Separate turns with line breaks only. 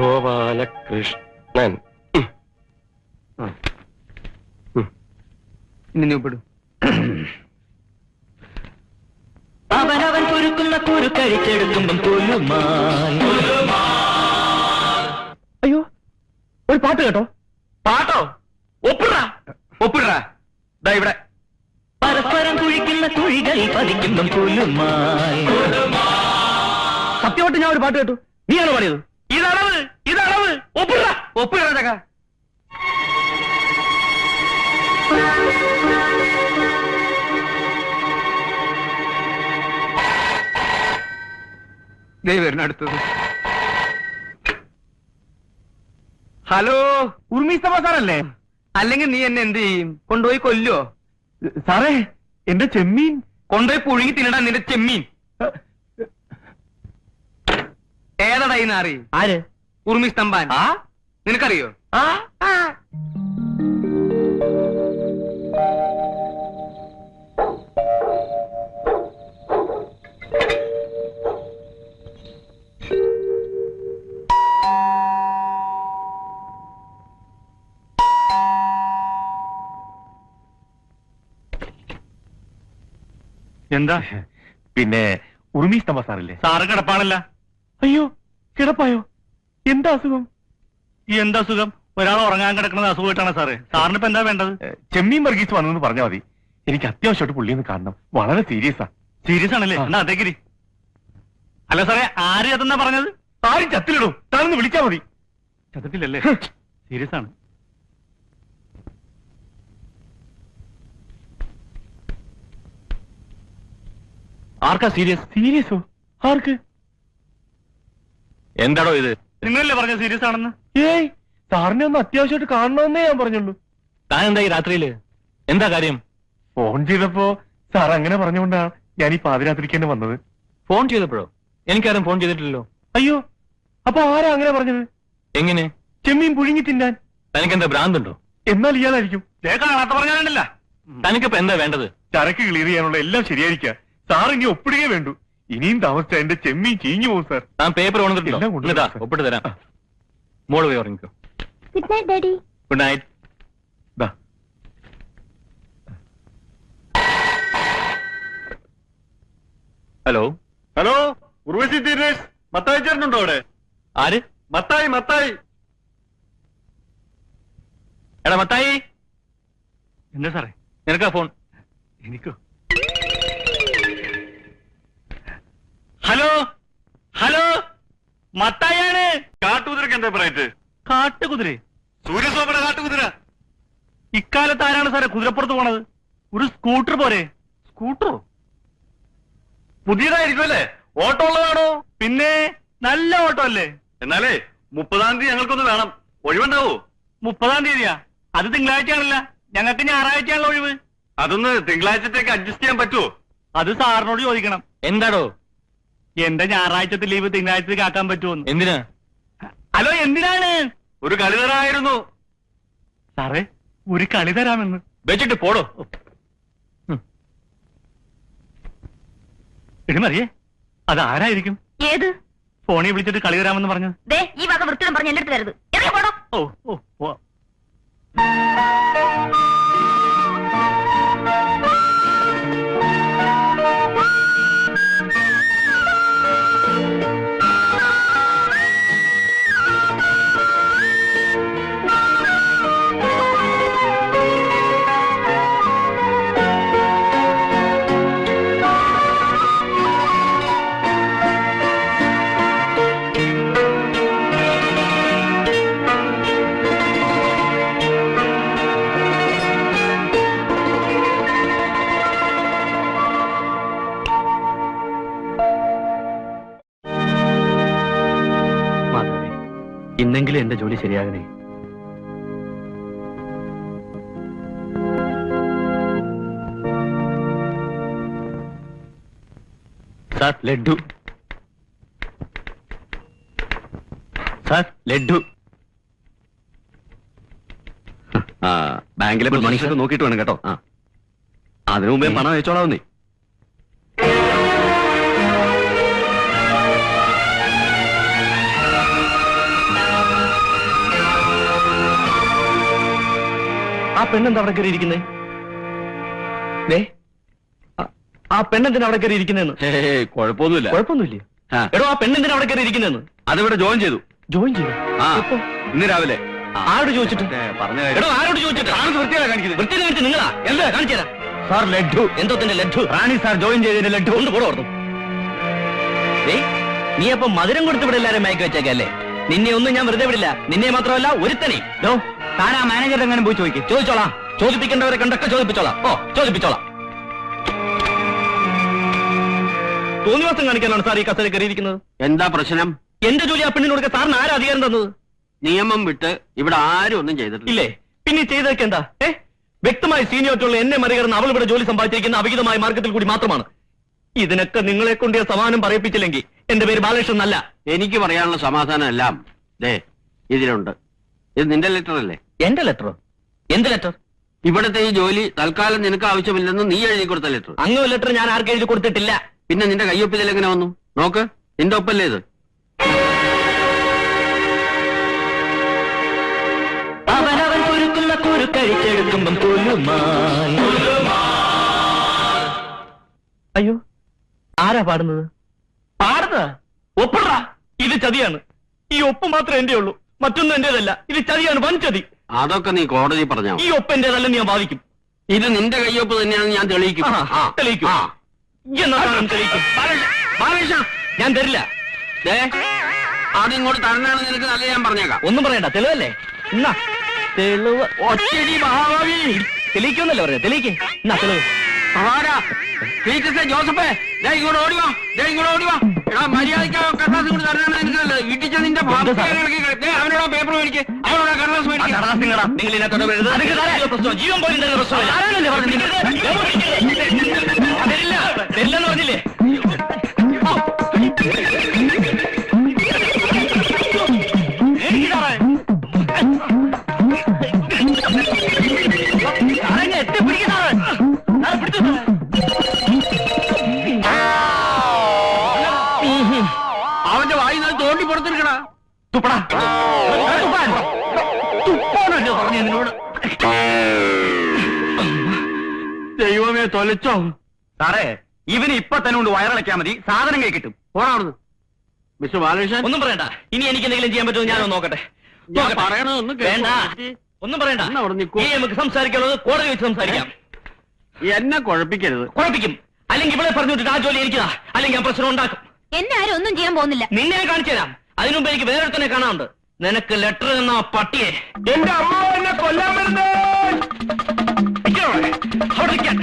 ഗോപാലകൃഷ്ണൻ.
ഇനി നീ ഒപ്പിടും.
അവനവൻ കുരുക്കുന്ന കുരു കഴിച്ചെടുക്കുമ്പം
അയ്യോ, ഒരു പാട്ട് കേട്ടോ.
പാട്ടോ? ഒപ്പിടാ ഇവിടെ.
പരസ്പരം കുഴിക്കുന്ന കുഴികളിൽ പതിക്കുമ്പം
സത്യമായിട്ട് ഞാൻ ഒരു പാട്ട് കേട്ടു. നീയാണോ പാടിയത്?
ഇതളവ് ഒപ്പിടാ ചക്ക.
ദൈവം അടുത്തത്. ഹലോ, ഉർമീസ്തഫ സാറല്ലേ? അല്ലെങ്കിൽ നീ എന്നെ എന്ത് ചെയ്യും? കൊണ്ടുപോയി കൊല്ലോ? സാറേ, എന്റെ ചെമ്മീൻ കൊണ്ടുപോയി പുഴുങ്ങി തിന്നടാ. നിന്റെ ചെമ്മീൻ ഏതാടാ ഈ നാറി? ആര്? ഉർമിസ്തംബാൻ. നിനക്കറിയോ?
എന്താ?
പിന്നെ ഉർമീസ്തഫ സാറല്ലേ?
സാറ് കിടപ്പാണല്ല.
അയ്യോ, കിടപ്പായോ? എന്താ അസുഖം?
എന്താ അസുഖം? ഒരാൾ ഉറങ്ങാൻ കിടക്കുന്നത് അസുഖമായിട്ടാണ് സാറേ. സാറിന് ഇപ്പൊ എന്താ വേണ്ടത്?
ചെമ്മീൻ വർഗീസ് വന്നെന്ന് പറഞ്ഞാൽ മതി. എനിക്ക് അത്യാവശ്യമായിട്ട് പുള്ളിയൊന്ന് കാണണം. വളരെ സീരിയസാ.
സീരിയസ് ആണല്ലേ? എന്നാ അതേക്കിരി. അല്ല സാറേ, ആര് ചത്തെന്നാ പറഞ്ഞത്?
ആരും ചത്തിലിടൂ, താനൊന്ന് വിളിച്ചാ മതി.
ചത്തിട്ടില്ലല്ലേ? സീരിയസ് ആണ്. ആർക്കാ സീരിയസ്?
സീരിയസോ? ആർക്ക്?
എന്താടോ ഇത്? നിങ്ങളല്ലേ പറഞ്ഞ സീരിയസ് ആണെന്ന്?
ഏയ്, സാറിനെ ഒന്ന് അത്യാവശ്യമായിട്ട് കാണണമെന്നേ ഞാൻ പറഞ്ഞുള്ളൂ.
താൻ എന്താ ഈ രാത്രിയില്? എന്താ കാര്യം?
ഫോൺ ചെയ്തപ്പോ സാർ അങ്ങനെ പറഞ്ഞുകൊണ്ടാണ് ഞാൻ ഈ പാതിരാത്രിക്ക് തന്നെ വന്നത്.
ഫോൺ ചെയ്തപ്പോഴോ? എനിക്കാരും ഫോൺ ചെയ്തിട്ടില്ലല്ലോ.
അയ്യോ, അപ്പൊ ആരാ അങ്ങനെ പറഞ്ഞത്?
എങ്ങനെ?
ചെമ്മീൻ പുഴുങ്ങി തിന്നാൻ.
തനിക്കെന്താ ഭ്രാന്തുണ്ടോ?
എന്നാൽ ഇയാളായിരിക്കും.
കാണാത്ത പറഞ്ഞാലല്ല. തനിക്കിപ്പോ എന്താ വേണ്ടത്?
ചരക്ക് ക്ലിയർ ചെയ്യാനുള്ള എല്ലാം ശരിയായിരിക്കാം. സാർ ഇനി ഒപ്പിടുകയേ വേണ്ടു. ഇനിയും താമസിച്ച എന്റെ ചെമ്മീൻ ചീഞ്ഞു പോകും സാർ.
താൻ പേപ്പർ
എല്ലാം കൊണ്ടുവരാം സാർ.
ഒപ്പിട്ട് തരാം. മോള് പോയി ഉറങ്ങിക്കോ.
Good night daddy.
Good night. Hello
hello, Urvashi Theresh, Mathai ചേട്ടനുണ്ടോ അവിടെ?
ആര്?
മത്തായി.
എടാ മത്തായി. എന്താ സാറേ? നിനക്കാ ഫോൺ? എനിക്കോ? ഹലോ, മത്തായാണ്.
കാട്ടുകുതിരക്ക് എന്താ പറയട്ട്?
കാട്ടുകുതിര?
സൂര്യസോമയുടെ കാട്ടുകുതിര.
ഇക്കാലത്ത് ആരാണ് സാറേ കുതിരപ്പുറത്ത് പോണത്? ഒരു സ്കൂട്ടർ പോരെ? സ്കൂട്ടറോ?
പുതിയതായിരിക്കും അല്ലേ? ഓട്ടോ ഉള്ളതാണോ?
പിന്നെ നല്ല ഓട്ടോ അല്ലേ?
എന്നാലേ 30-ാം തീയതി ഞങ്ങൾക്കൊന്ന് വേണം. ഒഴിവുണ്ടാവോ?
30-ാം തീയതിയാ? അത് തിങ്കളാഴ്ചയാണല്ല. ഞങ്ങൾക്ക് ഞായറാഴ്ചയാണല്ലോ ഒഴിവ്.
അതൊന്ന് തിങ്കളാഴ്ചത്തേക്ക് അഡ്ജസ്റ്റ് ചെയ്യാൻ പറ്റുമോ?
അത് സാറിനോട് ചോദിക്കണം. എന്താടോ? എന്റെ ഞായറാഴ്ചത്തെ ലീവ് തിങ്കളാഴ്ചത്തേക്ക് ആക്കാൻ പറ്റുമോ? എന്തിനാ? ഹലോ, എന്തിനാണ്?
ഒരു കളി തരായിരുന്നു
സാറേ. ഒരു കളി തരാമെന്ന് വെച്ചിട്ട് പോടോ. എടിമറിയേ, അതാരായിരിക്കും?
ഏത്?
ഫോണിൽ വിളിച്ചിട്ട് കളി തരാമെന്ന് പറഞ്ഞത്.
ഈ വക വൃത്തിയും പറഞ്ഞ് എന്റെ അടുത്ത് വരരുത്. ഇറങ്ങി പോടോ.
ഓ. ഇന്നെങ്കിലും എന്റെ ജോലി ശരിയാകണേ. സാർ, ലഡ്ഡു. സാർ, ലഡ്ഡു.
ബാങ്കിലെ മനുഷ്യർക്ക് നോക്കിയിട്ട് വേണം കേട്ടോ. അതിനു മുമ്പേ പണം അയച്ചോളാവുന്നേ.
പെണ്ണെന്താ അവിടെ കയറി ഇരിക്കുന്നേ? ആ പെണ്ണെന്തിനാ അവിടെ കയറി ഇരിക്കുന്നതെന്ന്?
കുഴപ്പമൊന്നുമില്ല.
കുഴപ്പമൊന്നുമില്ല.
ആ.
എടോ, ആ പെണ്ണെന്തിനാ അവിടെ കയറി ഇരിക്കുന്നതെന്ന്?
അതിവിടെ ജോയിൻ ചെയ്തു.
ജോയിൻ ചെയ്തു?
ആ
എപ്പോ?
ഇന്ന് രാവിലെ.
ആരോട് ചോദിച്ചിട്ട്?
പറഞ്ഞ
എടോ, ആരോട് ചോദിച്ചിട്ട്?
വൃത്തിയാണ് കാണിക്കുന്നത്.
വൃത്തി കാണിച്ച് നിങ്ങളാ? എന്താ കാണിച്ചു തരാം.
സാർ ലഡ്ഡു.
എന്തോ തന്നെ ലഡ്ഡു?
റാണി സാർ ജോയിൻ ചെയ്തതിന് ലഡ്ഡു.
കൊണ്ട് കൂടെ ഓർന്നു. നീ അപ്പൊ മധുരം കൊടുത്ത് ഇവിടെ എല്ലാരും മയക്കി വെച്ചേക്കല്ലേ? നിന്നെ ഒന്നും ഞാൻ വെറുതെ വിടില്ല. നിന്നെ മാത്രമല്ല ഒരുത്തനെ.
താൻ ആ മാനേജർ എങ്ങനെ പോയി ചോദിക്കും?
ചോദിച്ചോളാം. ചോദിപ്പിക്കേണ്ടവരെ കണ്ടൊക്കെ ചോദിപ്പിച്ചോളാം. ഓ, ചോദിപ്പിച്ചോളാം. തോന്നിവാസം കാണിക്കാനാണ് സാർ ഈ കസേര കയറിയിരിക്കുന്നത്.
എന്താ പ്രശ്നം?
എന്റെ ജോലി ആ പെണ്ണിന് കൊടുക്കാൻ സാറിന് ആരാ അധികാരം തന്നത്?
നിയമം വിട്ട് ഇവിടെ ആരും ഒന്നും ചെയ്തിട്ടില്ല.
ഇല്ലേ? പിന്നെ ചെയ്തൊക്കെ എന്താ? വ്യക്തമായി സീനിയോറിറ്റിയുള്ള എന്നെ മറികടന്ന് അവൾ ഇവിടെ ജോലി സമ്പാദിച്ചിരിക്കുന്ന അവിഹിതമായ മാർഗത്തിൽ കൂടി മാത്രമാണ്. ഇതിനൊക്കെ നിങ്ങളെ കൊണ്ട് സമാധാനം പറയിപ്പിച്ചില്ലെങ്കിൽ എന്റെ പേര് ബാലകൃഷ്ണൻ എന്നല്ല.
എനിക്ക് പറയാനുള്ള സമാധാനം എല്ലാം ദേ ഇതിലുണ്ട്. ഇത് നിന്റെ ലെറ്റർ അല്ലേ?
എന്റെ ലെറ്ററോ? എന്ത് ലെറ്റർ?
ഇവിടുത്തെ ഈ ജോലി തൽക്കാലം നിനക്ക് ആവശ്യമില്ലെന്ന് നീ എഴുതി കൊടുത്ത ലെറ്റർ.
അങ്ങനെ ലെറ്റർ ഞാൻ ആർക്കും എഴുതി കൊടുത്തിട്ടില്ല.
പിന്നെ നിന്റെ കയ്യൊപ്പിൽ എങ്ങനെ വന്നു? നോക്ക്, നിന്റെ ഒപ്പല്ലേ ഇത്?
അവനവൻ കുരുക്കുന്ന കുരുക്കഴിച്ചെടുക്കുമ്പം കുലുമാൻ.
അയ്യോ, ആരാ പാടുന്നത്? പാടുന്നതാ? ഒപ്പിടാ. ഇത് ചതിയാണ്. ഈ ഒപ്പ് മാത്രമേ എന്റെ ഉള്ളൂ, മറ്റൊന്നും എന്റേതല്ല. ഇത് ചതിയാണ്, വൻ ചതി.
അതൊക്കെ നീ കോടതി പറഞ്ഞാ
ഈ ഒപ്പ് എന്റേതല്ലെന്ന് ഞാൻ വാദിക്കും.
ഇത് നിന്റെ കയ്യൊപ്പ് തന്നെയാണെന്ന് ഞാൻ തെളിയിക്കും.
തെളിയിക്കും. എന്നാ തെളിയിക്കും.
ബാലകൃഷ്ണ,
ഞാൻ തരില്ല.
ദേ അതിങ്ങോട്ട് തരണാണെന്ന് നിനക്ക് നല്ല ഞാൻ പറഞ്ഞേക്കാം.
ഒന്നും പറയണ്ട, തെളിവല്ലേ? എന്നാ തെളിവ്.
ഒറ്റടി മഹാഭാവി.
തെളിയിക്കുമെന്നല്ലേ പറഞ്ഞത്? തെളിയിക്കേ. എന്നാ തെളിവ്.
ആരാ? ക്ലീറ്റസേ, ജോസഫേ, ദേ ഇങ്ങോട്ട് ഓടിവാ. ദേ ഇങ്ങോട്ട് ഓടിവാ. എടാ, മര്യാദയ്ക്ക് കടലാസ് ഇങ്ങോട്ട് തരണാണ് എനിക്ക് നല്ലത്. ഇടിച്ച നിന്റെ അവനോട് പേപ്പർ മേടിക്ക്, അവനോട് കടലാസ് മേടിക്ക്.
നിങ്ങൾ ഇതിനകത്തോടെ പ്രശ്നം ജീവൻ പോലും തരുന്ന പ്രശ്നമല്ല. തരില്ല, തരില്ലെന്ന് പറഞ്ഞില്ലേ?
അവന്റെ വായി നിന്ന് തോണ്ടി പുറത്തെടുക്കണ.
തുപ്പടാ. തുപ്പാനല്ലോ പറഞ്ഞു നിന്നോട്.
ദൈവമേ, തൊലച്ചോ?
സാറേ, ഇവന് ഇപ്പൊ തന്നെ കൊണ്ട് വയറിളക്കാൻ മതി, സാധനം കൈ കിട്ടും.
പോണാവുന്നു. മിസ്റ്റർ ബാലകൃഷ്ണൻ,
ഒന്നും പറയണ്ട. ഇനി എനിക്ക് എന്തെങ്കിലും ചെയ്യാൻ പറ്റുമോ ഞാനൊന്ന് നോക്കട്ടെ.
പറയണതൊന്നും
വേണ്ട, ഒന്നും പറയണ്ട.
എന്നാ അവിടെ നിൽക്കൂ.
ഇനി നമുക്ക് സംസാരിക്കാനുള്ളത് കോടതി വെച്ച് സംസാരിക്കാം.
എന്നെ കുഴപ്പിക്കരുത്.
കുഴപ്പിക്കും. അല്ലെങ്കിൽ ഇവിടെ പറഞ്ഞു വിട്ടിട്ട് ആ ജോലി എനിക്കാ, അല്ലെങ്കിൽ ഞാൻ പ്രശ്നം ഉണ്ടാക്കും.
എന്നെ ആരും ഒന്നും ചെയ്യാൻ പോകുന്നില്ല.
നിന്നെ കാണിച്ചു തരാം. അതിനുമുമ്പ് എനിക്ക് വേറൊരുത്തനെ കാണാനുണ്ട്. നിനക്ക് ലെറ്റർ എന്ന പട്ടിയെ.
എന്റെ അമ്മ എന്നെ കൊല്ലാൻ വരുന്നേ.
അവിടെ നിൽക്കാൻ.